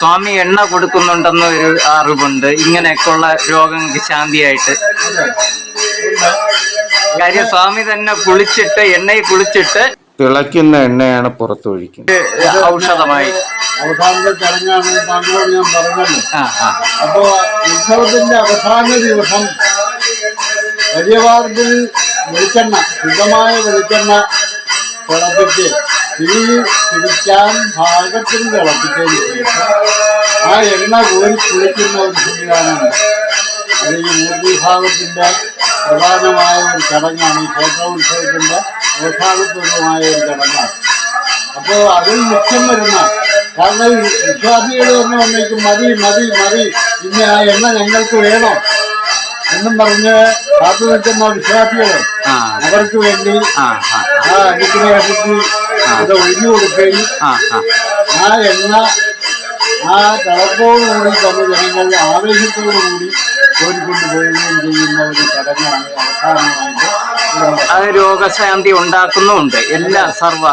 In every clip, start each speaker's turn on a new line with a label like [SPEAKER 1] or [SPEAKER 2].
[SPEAKER 1] സ്വാമി എണ്ണ കൊടുക്കുന്നുണ്ടെന്ന് ഒരു അറിവുണ്ട്. ഇങ്ങനെയൊക്കെയുള്ള രോഗങ്ങൾക്ക് ശാന്തിയായിട്ട്. കാര്യം സ്വാമി തന്നെ കുളിച്ചിട്ട് എണ്ണയിൽ കുളിച്ചിട്ട്
[SPEAKER 2] തിളയ്ക്കുന്ന എണ്ണയാണ് പുറത്തൊഴിക്കുന്നത്
[SPEAKER 1] ഔഷധമായി.
[SPEAKER 3] അവസാനത്തെ ചടങ്ങാണ് താങ്കളോട് ഞാൻ പറഞ്ഞല്ലോ. അപ്പോ ഉത്സവത്തിന്റെ അവസാന ദിവസം വലിയ വാർഡിൽ വെളിച്ചെണ്ണ, ശുദ്ധമായ വെളിച്ചെണ്ണ തിളപ്പിച്ച് തിരിക്കാൻ പാകത്തിൽ തിളപ്പിച്ചതിന് ശേഷം ആ എണ്ണ കോരി കുളിക്കുന്ന ഒരു സംവിധാനമുണ്ട്. അത് ഈ മൂർത്തിഭാഗത്തിന്റെ പ്രധാനമായ ഒരു ചടങ്ങാണ്. ഈ ക്ഷേത്രോത്സവത്തിന്റെ അവസാനപൂർവമായ ഒരു ചടങ്ങാണ്. അപ്പോൾ അതിൽ മുഖ്യം വരുന്ന, കാരണം വിശ്വാസികൾ എന്ന് പറഞ്ഞേക്കും മതി മതി മതി, ഇനി ആ എണ്ണ ഞങ്ങൾക്ക് വേണം എന്നും പറഞ്ഞ് കാത്തു നിൽക്കുന്ന വിശ്വാസികൾ അവർക്ക് വേണ്ടി ആ അനുഗ്രഹത്തിൽ ഇത് ഒഴിഞ്ഞു കൊടുക്കുകയും ആ എണ്ണ ആ തിളപ്പോടുകൂടി തന്നെ ജനങ്ങൾ ആവേശത്തോടുകൂടി കോരിക്കൊണ്ട് പോവുകയും ചെയ്യുന്ന ഒരു ചടങ്ങാണ് അവസാനമായിട്ട്.
[SPEAKER 1] അത് രോഗശാന്തി ഉണ്ടാക്കുന്നുണ്ട് എല്ലാ സർവ.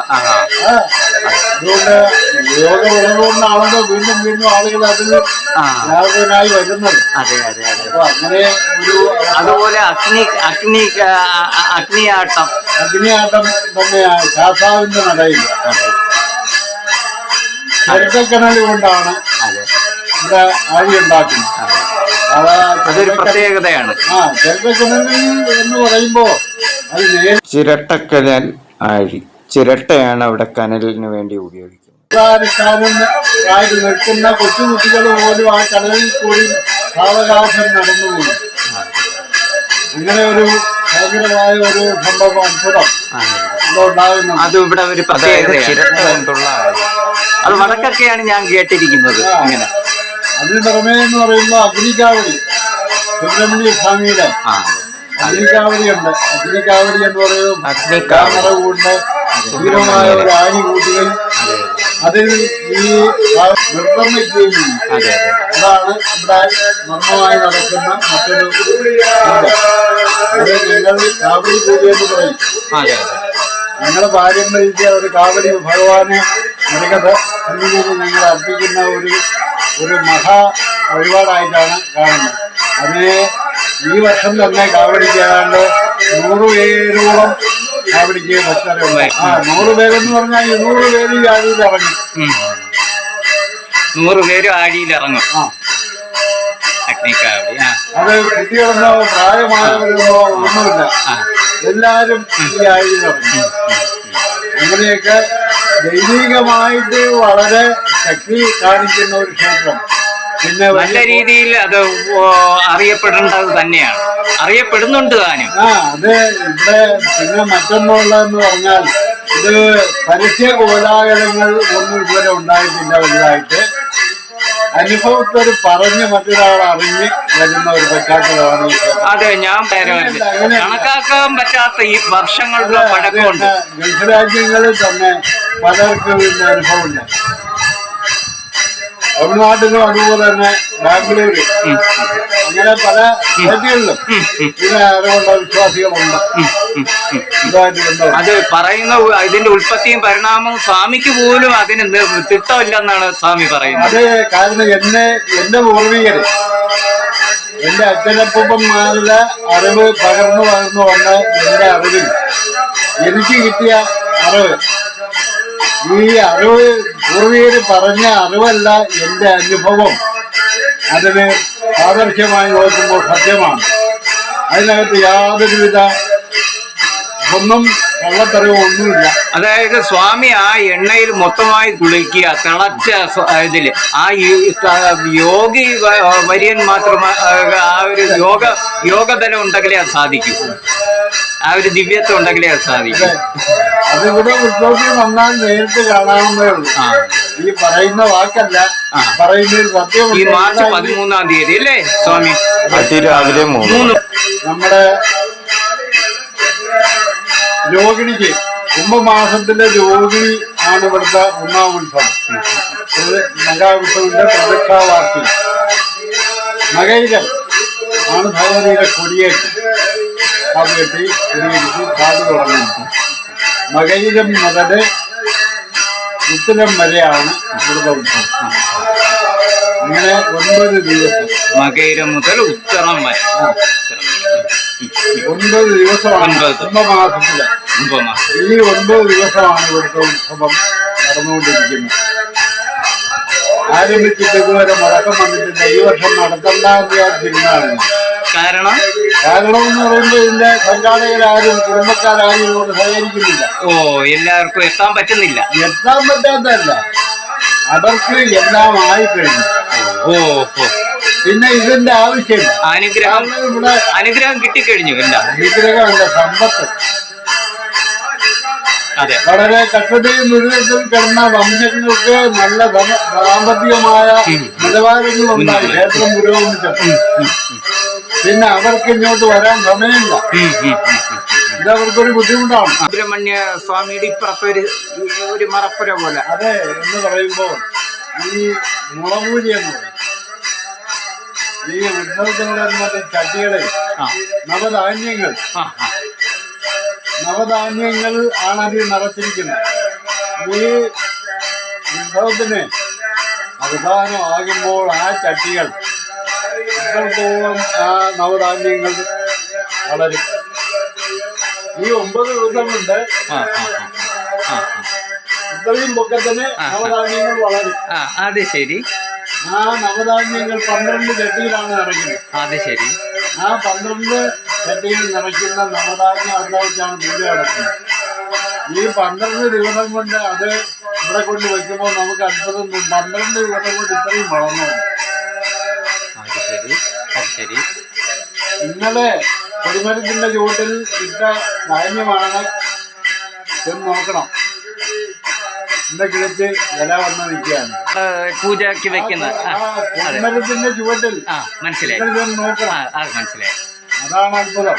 [SPEAKER 3] അതുകൊണ്ട് യോഗ ഉള്ളതുകൊണ്ടാണല്ലോ വീണ്ടും വീണ്ടും ആളുകൾ അതിൽ വ്യാപകനായി വരുന്നത്.
[SPEAKER 1] അതെ അതെ അതെ.
[SPEAKER 3] അപ്പൊ അങ്ങനെ ഒരു
[SPEAKER 1] അതുപോലെ അഗ്നിയാട്ടം
[SPEAKER 3] തന്നെയാണ് ശാസ്താവിന്റെ നടയിൽ. ചെറുക്കക്കിണൽ കൊണ്ടാണ് ഇവിടെ ആഴി ഉണ്ടാക്കുന്നത്.
[SPEAKER 1] അതൊരു പ്രത്യേകതയാണ്.
[SPEAKER 3] ചെറുക്കക്കിണൽ എന്ന് പറയുമ്പോ അത്
[SPEAKER 2] ചിരട്ടക്കനൽ ആഴി, ചിരട്ടയാണ് അവിടെ കനലിന് വേണ്ടി ഉപയോഗിക്കുന്നത്.
[SPEAKER 3] നിൽക്കുന്ന കൊച്ചുകുട്ടികൾ പോലും ആ കടലിൽ കൂടി സാവകാശം നടന്നുപോയി. അങ്ങനെ ഒരു ഭയങ്കരമായ ഒരു സംഭവം, അത്ഭുതം ഉണ്ടാകുന്നു.
[SPEAKER 1] അത് ഇവിടെ ഒരു പ്രത്യേകതയാണ്. അത് വടക്കൊക്കെയാണ് ഞാൻ കേട്ടിരിക്കുന്നത്. അങ്ങനെ
[SPEAKER 3] അതിന് പുറമേ എന്ന് പറയുമ്പോൾ അഗ്നികാവടി, സുബ്രഹ്മണ്യ സ്വാമിയുടെ അഗ്നികാവടി ഉണ്ട്. അഗ്നികാവടി എന്ന് പറയുമ്പോൾ ക്യാമറ കൊണ്ട് ഗംഭീരമായ ഒരു ആണി കൂട്ടുകയും അതിൽ ഈ നൃത്തം വയ്ക്കുകയും ചെയ്യും. അതാണ് ഇവിടെ നർമ്മമായി നടക്കുന്ന മറ്റൊരു അത് ഞങ്ങൾ കാവടി പൂജ എന്ന് പറയും. ഞങ്ങളുടെ പാരമ്പര്യത്തിൽ ഒരു കാവടി ഭഗവാനെ മൃഗത സന്നിധിയിൽ ഞങ്ങൾ അർപ്പിക്കുന്ന ഒരു മഹാ വഴിപാടായിട്ടാണ് കാണുന്നത്. അതിനെ ഈ വർഷം തന്നെ കാവടിക്ക് ഏതാണ്ട് 100 പേരോളം കാവടിക്ക് ഭക്തരുണ്ടായി. 100 പേരെന്ന് പറഞ്ഞാൽ 200 പേര് ഈ ആഴിയിൽ ഇറങ്ങി.
[SPEAKER 1] 100 പേര് ആഴിയിൽ ഇറങ്ങും.
[SPEAKER 3] അത് കുട്ടികളെന്നോ പ്രായമായവരെന്നോ ഒന്നുമില്ല, എല്ലാരും ഈ ആഴിയിൽ ഇറങ്ങി. അങ്ങനെയൊക്കെ ദൈവികമായിട്ട് വളരെ ശക്തി കാണിക്കുന്ന ഒരു ക്ഷേത്രം. പിന്നെ
[SPEAKER 1] നല്ല രീതിയിൽ അത് അറിയപ്പെടേണ്ടത് തന്നെയാണ്, അറിയപ്പെടുന്നുണ്ട് താനും.
[SPEAKER 3] അത് ഇവിടെ പിന്നെ മറ്റൊന്നുള്ളതെന്ന് പറഞ്ഞാൽ ഇത് പരസ്യ കോലാഹലങ്ങൾ ഒന്നും ഇതുവരെ ഉണ്ടായിട്ടില്ല വലുതായിട്ട്. അനുഭവത്തിൽ പറഞ്ഞ് മറ്റൊരാൾ അറിഞ്ഞ് വരുന്ന ഒരു പശ്ചാത്തലമാണ് ഈ ക്ഷേത്രം.
[SPEAKER 1] അതെ, ഞാൻ കണക്കാക്കാൻ പറ്റാത്ത ഈ വർഷങ്ങളുടെ പഴക്കമുണ്ട്.
[SPEAKER 3] ഗൾഫ് രാജ്യങ്ങളിൽ തന്നെ പലർക്കും ഇതിന്റെ അനുഭവമില്ല. തമിഴ്നാട്ടിലും അതുപോലെ തന്നെ ബാംഗ്ലൂര്, അങ്ങനെ പല സ്റ്റേറ്റുകളിലും ഇതിനെ അറിവുള്ള വിശ്വാസികളുണ്ട്.
[SPEAKER 1] അത് പറയുന്ന ഇതിന്റെ ഉൽപ്പത്തിയും പരിണാമവും സ്വാമിക്ക് പോലും അതിന് തിട്ടമില്ലെന്നാണ് സ്വാമി പറയുന്നത്.
[SPEAKER 3] അത് കാരണം എന്റെ പൂർവികര്, എന്റെ അച്ഛനപ്പൂപ്പന്മാരുടെ അറിവ് പകർന്നു വന്ന എന്റെ അറിവിൽ എനിക്ക് കിട്ടിയ അറിവ്, ഈ അറിവ് പൂർവികര് പറഞ്ഞ അറിവല്ല, എന്റെ അനുഭവം അതിന് ആദർശമായി നോക്കുമ്പോൾ സത്യമാണ്. അതിനകത്ത് യാതൊരുവിധ ഒന്നും കള്ളത്തറിവോ ഒന്നുമില്ല.
[SPEAKER 1] അതായത് സ്വാമി ആ എണ്ണയിൽ മൊത്തമായി കുളിക്കുക, തിളച്ച ഇതില് ആ യോഗി വര്യൻ മാത്രം ആ ഒരു യോഗതലം ഉണ്ടെങ്കിലേ അത് സാധിക്കൂ, ആ ഒരു ദിവ്യത്വം ഉണ്ടെങ്കിലേ അത് സാധിക്കും.
[SPEAKER 3] അതിവിടെ ഉത്സവത്തിൽ വന്നാൽ നേരിട്ട് കാണാവുന്നേ ഉള്ളൂ. ഈ പറയുന്ന വാക്കല്ല, പറയുന്നതിൽ സത്യം.
[SPEAKER 1] ഈ മാർച്ച് 13-ാം തീയതി അല്ലേ സ്വാമി?
[SPEAKER 2] രാവിലെ 3.
[SPEAKER 3] നമ്മുടെ രോഹിണിക്ക്, കുംഭമാസത്തിലെ രോഹിണി ആണ് ഇവിടുത്തെ 1-ാം ഉത്സവം. മഹാവിഷ്ണുവിന്റെ പ്രതിഷ്ഠാവാർഷികം. മകയിരം ആണ് ഭഗവതിയുടെ കൊടിയേറ്റ്, അത് കെട്ടി കൊടിയേറ്റ് കാട് തുടങ്ങുന്നത്. മകയിരം മുതൽ ഉത്തരം വരെയാണ് ഇവിടുത്തെ ഉത്സവം. ഇങ്ങനെ 9 ദിവസം
[SPEAKER 1] മകയിര മുതൽ ഉത്തരം വരെ.
[SPEAKER 3] 9 ദിവസമാണ്
[SPEAKER 1] 9
[SPEAKER 3] കുംഭമാസത്തില്.
[SPEAKER 1] കുംഭമാസം.
[SPEAKER 3] ഈ 9 ദിവസമാണ് ഇവിടുത്തെ ഉത്സവം നടന്നുകൊണ്ടിരിക്കുന്നത്. ആരംഭിച്ചിട്ട് ഇതുവരെ മുടക്കം വന്നിട്ടില്ല. ഈ വർഷം നടത്തണ്ട എന്ന് വിചാരിച്ചിരുന്നതാണ്.
[SPEAKER 1] കാരണം
[SPEAKER 3] എന്ന് പറയുമ്പോൾ ഇതിന്റെ സംഘാടകരാരും കുടുംബക്കാരും ഇതുകൊണ്ട് സഹകരിക്കുന്നില്ല.
[SPEAKER 1] എല്ലാവർക്കും എത്താൻ പറ്റുന്നില്ല.
[SPEAKER 3] എത്താൻ പറ്റാത്തല്ല, അവർക്ക് എല്ലാം ആയിക്കഴിഞ്ഞു. പിന്നെ ഇതിന്റെ ആവശ്യമില്ല.
[SPEAKER 1] അനുഗ്രഹം കിട്ടിക്കഴിഞ്ഞു.
[SPEAKER 3] അനുഗ്രഹമല്ല, സമ്പത്ത്.
[SPEAKER 1] അതെ,
[SPEAKER 3] വളരെ കഷ്ടതയും ദുരിതത്തിൽ കിടന്ന വംശങ്ങൾക്ക് നല്ല സാമ്പത്തികമായ നിലവാരങ്ങൾ ഉണ്ടായി. ക്ഷേത്രം പുരോഗമിച്ചു. പിന്നെ അവർക്ക് ഇങ്ങോട്ട് വരാൻ സമയമില്ല. ഇതവർക്കൊരു ബുദ്ധിമുട്ടാണ്.
[SPEAKER 1] സുബ്രഹ്മണ്യ സ്വാമിയുടെ ഇപ്പുറത്ത് ഒരു മറപ്പുര പോലെ.
[SPEAKER 3] അതെ, എന്ന് പറയുമ്പോൾ ഈ മുളപൂരി എന്ന് പറയും. ഈ ഉത്സവത്തിനോടനുബന്ധിച്ച് ചട്ടികളെ നവധാന്യങ്ങൾ ആണ് അതിൽ നിറച്ചിരിക്കുന്നത്. ഈ ഉത്സവത്തിന് അവസാനമാകുമ്പോൾ ആ ചട്ടികൾ ഇത്രത്തോളം ആ നവധാന്യങ്ങൾ വളരും. ഈ 9 ദിവസം കൊണ്ട് ഇത്രയും പൊക്കത്തിന് നവധാന്യങ്ങൾ വളരും.
[SPEAKER 1] അത് ശരി.
[SPEAKER 3] ആ നവധാന്യങ്ങൾ 12 ചട്ടിയിലാണ് നിറയ്ക്കുന്നത്.
[SPEAKER 1] അത് ശരി.
[SPEAKER 3] ആ 12 ചട്ടിയിൽ നിറയ്ക്കുന്ന നവധാന്യം അവിടെ വെച്ചാണ് പൂജ നടക്കുന്നത്. ഈ 12 ദിവസം കൊണ്ട് അത് ഇവിടെ കൊണ്ട് വെക്കുമ്പോൾ നമുക്ക് അത്ഭുതം. 12 ദിവസം കൊണ്ട് ഇത്രയും വളർന്നു. ഇന്നലെ കൊടിമരത്തിന്റെ ചുവട്ടിൽ ഇട്ട ധാന്യമാണ് എന്ന് നോക്കണം. എന്റെ കിഴച്ച് വില വന്ന് നിൽക്കുകയാണ്.
[SPEAKER 1] പൂജയ്ക്ക് വെക്കുന്ന
[SPEAKER 3] കൊടിമരത്തിന്റെ ചുവട്ടിൽ
[SPEAKER 1] മനസ്സിലായി.
[SPEAKER 3] നോക്കണം, മനസ്സിലായി. അതാണ് അത്ഭുതം.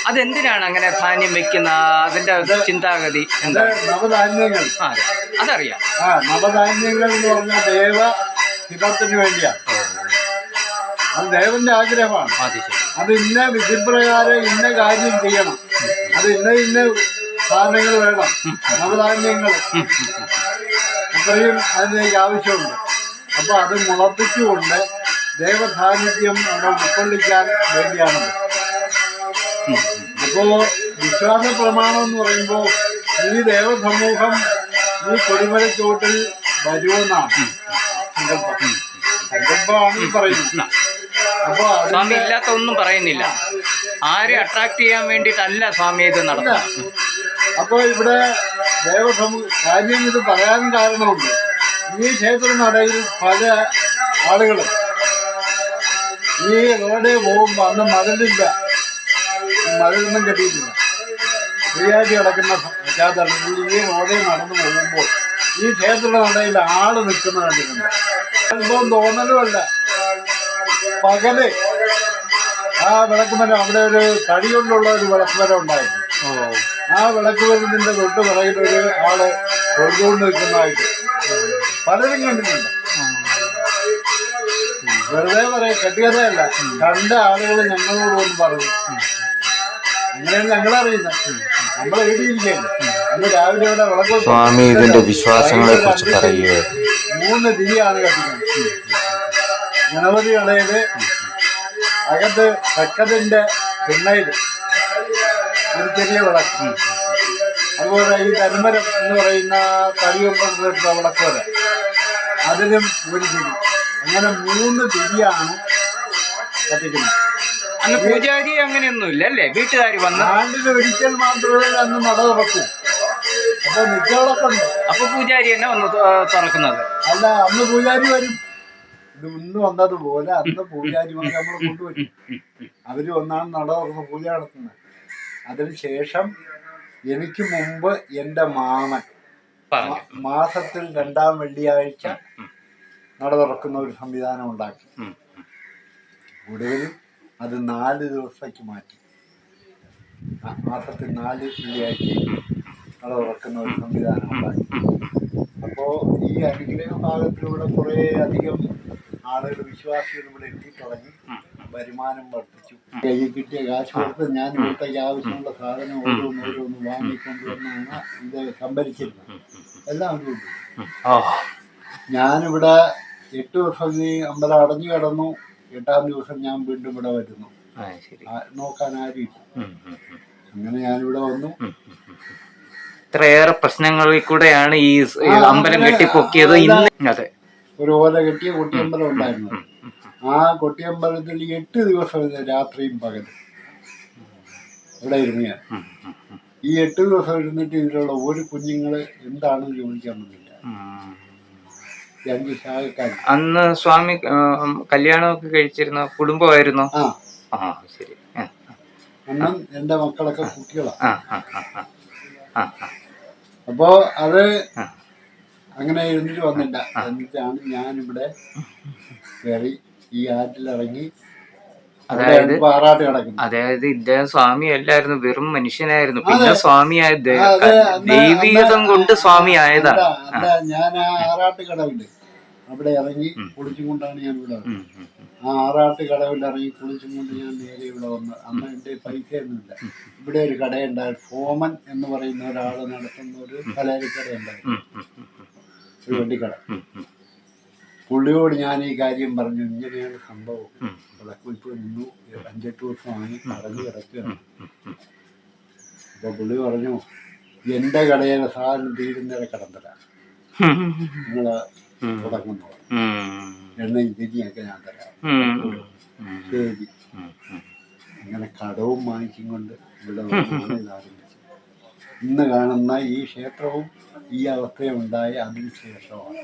[SPEAKER 1] അതെന്തിനാണ് അങ്ങനെ ധാന്യം വെക്കുന്ന? അതിന്റെ ചിന്താഗതി എന്താ?
[SPEAKER 3] നവധാന്യങ്ങൾ.
[SPEAKER 1] അതറിയാം.
[SPEAKER 3] നവധാന്യങ്ങൾ എന്ന് പറഞ്ഞാൽ ദേവഹിതത്തിന് വേണ്ടിയാണ്. അത് ദേവന്റെ ആഗ്രഹമാണ്. അത് ഇന്ന വിധിപ്രകാരം ഇന്ന കാര്യം ചെയ്യണം. അത് ഇന്ന സാധനങ്ങൾ വേണം. നവധാന്യങ്ങൾ അത്രയും അതിലേക്ക് ആവശ്യമുണ്ട്. അപ്പൊ അത് മുളപ്പിച്ചുകൊണ്ട് ദേവസാന്നിധ്യം അവിടെ ഉൾക്കൊള്ളിക്കാൻ വേണ്ടിയാണത്. അപ്പോ വിശ്വാസ പ്രമാണം എന്ന് പറയുമ്പോൾ ഈ ദേവസമൂഹം ഈ കൊടിമരച്ചോട്ടിൽ വരുമെന്നാണ് സങ്കല്പമാണ് പറയുന്നത്. അപ്പൊ
[SPEAKER 1] സ്വാമി ഇല്ലാത്ത ഒന്നും പറയുന്നില്ല. ആരെ അട്രാക്ട് ചെയ്യാൻ വേണ്ടിയിട്ടല്ല സ്വാമി ഇത് നടത്തുന്നത്.
[SPEAKER 3] അപ്പൊ ഇവിടെ കാര്യം ഇത് പറയാൻ കാരണമുണ്ട്. ഈ ക്ഷേത്ര നടയിൽ പല ആളുകളും ഈ റോഡിൽ പോകുമ്പോ അന്ന് മതിലില്ല, മതിലൊന്നും കെട്ടിയിട്ടില്ല. ഫ്രീയായിട്ട് കിടക്കുന്ന പശ്ചാത്തലത്തിൽ ഈ റോഡിൽ നടന്നു പോകുമ്പോൾ ഈ ക്ഷേത്ര നടയിൽ ആള് നിൽക്കുന്ന കണ്ടിട്ടുണ്ട്. അല്പം തോന്നലുമല്ല. പകല് ആ വിളക്കുമരം, അവിടെ ഒരു തടി കൊണ്ടുള്ള ഒരു വിളക്കുമരം ഉണ്ടായിരുന്നു. ആ വിളക്കുമരത്തിന്റെ തൊട്ട് പിറകിൽ ഒരു ആള് തൊഴുതുകൊണ്ട് നിൽക്കുന്നതായിട്ട് പലരും കണ്ടിട്ടുണ്ട്. വെറുതെ പറയാം, കെട്ടിയതല്ല. കണ്ട ആളുകൾ ഞങ്ങളോട് വന്ന് പറഞ്ഞു. അങ്ങനെയാണ് ഞങ്ങളറിയുന്നത്. നമ്മളെ വീട്ടിലിരിക്കുകയല്ലേ. അന്ന് രാവിലെ ഇവിടെ വിളക്ക്
[SPEAKER 2] സ്വാമി ഇതിന്റെ വിശ്വാസങ്ങളെ കുറിച്ച് പറയുക.
[SPEAKER 3] 3 തിരിയാണ് കത്തിക്കുന്നത്. ഗണപതി കടയില് അകത്ത് തെക്കതിന്റെ പിണ്ണയില് ഒരു ചെറിയ വിളക്ക്. അതുപോലെ ഈ കരിമരം എന്ന് പറയുന്ന തടി കൊണ്ടെടുത്ത വിളക്ക് വരെ അതിലും ഒരു തിരി. അങ്ങനെ 3 തിരിയാണ് കത്തിക്കുന്നത്.
[SPEAKER 1] അന്ന് പൂജാരി അങ്ങനെയൊന്നും ഇല്ല അല്ലേ? വീട്ടുകാർ വന്ന്
[SPEAKER 3] ആണ്ടിൽ ഒരിക്കൽ മാത്രമേ അന്ന് നട തുറക്കൂ. അപ്പൊ നിത്യവിളക്കുണ്ട്.
[SPEAKER 1] അപ്പൊ പൂജാരി തന്നെ വന്ന് തുറക്കുന്നത്
[SPEAKER 3] അല്ല, അന്ന് പൂജാരി വരും. ഇത് ഇന്ന് വന്നതുപോലെ അന്ന് പൂജാരിമാർ നമ്മൾ കൊണ്ടുവരും. അവര് ഒന്നാണ് നട തുറന്ന് പൂജ നടത്തുന്നത്. അതിനുശേഷം എനിക്ക് മുമ്പ് എൻ്റെ മാമൻ മാസത്തിൽ 2-ാം വെള്ളിയാഴ്ച നട തുറക്കുന്ന ഒരു സംവിധാനം ഉണ്ടാക്കി. ഒടുവിൽ അത് 4 ദിവസത്തേക്ക് മാറ്റി. മാസത്തിൽ 4 വെള്ളിയാഴ്ച നട തുറക്കുന്ന ഒരു സംവിധാനം ഉണ്ടാക്കി. അപ്പോൾ ഈ അനുഗ്രഹ ഭാഗത്തിലൂടെ കുറേ അധികം ആളുകൾ, വിശ്വാസികൾ ഇവിടെ എത്തിത്തുടങ്ങി. വരുമാനം വർദ്ധിച്ചു. കയ്യിൽ കിട്ടിയ കാശ് കൊടുത്ത് ഞാൻ ഇവിടത്തേക്ക് ആവശ്യമുള്ള സാധനം ഓരോന്ന് വാങ്ങിക്കൊണ്ടുവന്നാണ് ഇത് സംഭരിച്ചിരുന്നത്. എല്ലാം ഉണ്ട്. ഞാനിവിടെ 8 ദിവസം ഈ അമ്പലം അടഞ്ഞു കിടന്നു. 8ാം ദിവസം ഞാൻ വീണ്ടും ഇവിടെ വരുന്നു. നോക്കാൻ ആരും. അങ്ങനെ ഞാനിവിടെ വന്നു.
[SPEAKER 1] ഇത്രയേറെ പ്രശ്നങ്ങളിൽ കൂടെയാണ് ഈ അമ്പലം കെട്ടിപ്പൊക്കിയത്. അതെ,
[SPEAKER 3] ഒരു ഓല കെട്ടിയ കൊട്ടിയമ്പലം ഉണ്ടായിരുന്നു. ആ കൊട്ടിയമ്പലത്തിൽ 8 ദിവസം രാത്രിയും പകലും ഇവിടെ ഇരുന്ന് ഞാൻ. ഈ 8 ദിവസം ഇരുന്നിട്ട് ഇതിലുള്ള ഒരു കുഞ്ഞുങ്ങള് എന്താണെന്ന് ചോദിക്കാൻ പറ്റില്ല. 5 ശാഖക്കാർ.
[SPEAKER 1] അന്ന് സ്വാമി കല്യാണമൊക്കെ കഴിച്ചിരുന്ന കുടുംബമായിരുന്നു. ശരി.
[SPEAKER 3] അന്നും എന്റെ മക്കളൊക്കെ കുട്ടികളാണ്. അപ്പോ അത് അങ്ങനെ എഴുന്നിട്ട് വന്നില്ല. എന്നിട്ടാണ് ഞാനിവിടെ കയറി ഈ ആറ്റിലിറങ്ങി.
[SPEAKER 1] അതായത്
[SPEAKER 3] ആറാട്ട് കിടക്കുന്നു.
[SPEAKER 1] അതായത് ഇദ്ദേഹം സ്വാമി അല്ലായിരുന്നു, വെറും മനുഷ്യനായിരുന്നു. പിന്നെ സ്വാമിയായ ദൈവീകതം കൊണ്ട് സ്വാമി ആയതാണ്.
[SPEAKER 3] ഞാൻ ആ ആറാട്ട് കടവില് അവിടെ ഇറങ്ങി കുളിച്ചും കൊണ്ടാണ് ഞാൻ ഇവിടെ വന്നത്. ആ ആറാട്ട് കടവിൽ ഇറങ്ങി കുളിച്ചും കൊണ്ട് ഞാൻ നേരെ ഇവിടെ വന്നു. അന്ന് എന്റെ പൈസയൊന്നുമില്ല. ഇവിടെ ഒരു കടയുണ്ടായിരുന്നു. സോമൻ എന്ന് പറയുന്ന ഒരാള് നടത്തുന്ന ഒരു കലരിക്കട ഉണ്ടായിരുന്നു, ഒരു വണ്ടിക്കട. പുള്ളിയോട് ഞാൻ ഈ കാര്യം പറഞ്ഞു. ഇങ്ങനെയാണ് സംഭവം. വിളക്കുവെപ്പ് നിന്നു. 5-8 ദിവസമായി അടഞ്ഞു കിടക്കുകയാണ്. അപ്പൊ പുള്ളി പറഞ്ഞു, എന്റെ കടയിലെ സാധനം തീരുന്നവരെ കടന്തല നിങ്ങള് തുടങ്ങുന്നു. എണ്ണയും തിരിഞ്ഞൊക്കെ ഞാൻ തരാം. ശരി. അങ്ങനെ കടവും വാങ്ങിച്ചും കൊണ്ട് ഇവിടെ ആരംഭിച്ചു. ഇന്ന് കാണുന്ന ഈ ക്ഷേത്രവും ഈ അവസ്ഥയുണ്ടായ അതിനുശേഷമാണ്.